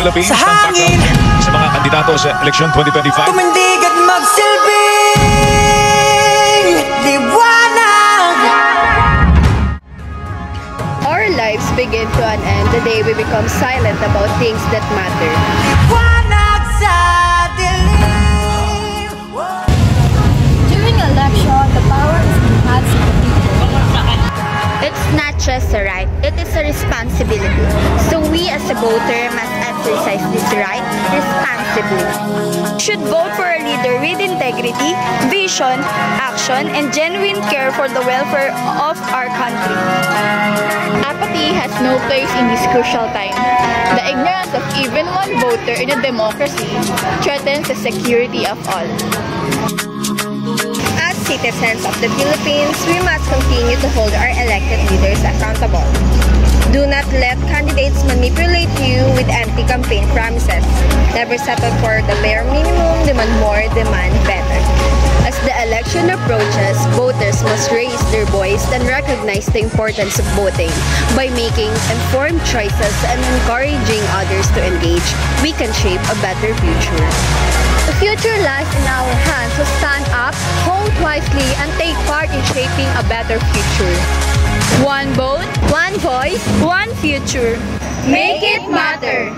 Philippines sa ng hangin, background sa mga kandidato sa eleksyon 2025. tumindig at magsilbing liwanag. Our lives begin to an end the day we become silent about things that matter. Liwanag sa dilim. During election, the power is in the hands of the people. It's not just a right, it is a responsibility. So we as a voter must exercise this right responsibly. Should vote for a leader with integrity, vision, action, and genuine care for the welfare of our country. Apathy has no place in this crucial time. The ignorance of even one voter in a democracy threatens the security of all. As citizens of the Philippines, we must continue to hold our elected leaders accountable. Do not let candidates manipulate you with empty campaign promises. Never settle for the bare minimum, demand more, demand better. As the election approaches, voters must raise their voice and recognize the importance of voting. By making informed choices and encouraging others to engage, we can shape a better future. The future lies in our hands, so stand up, vote wisely, and take part in shaping a better future. One vote, one voice, one future. Make it matter!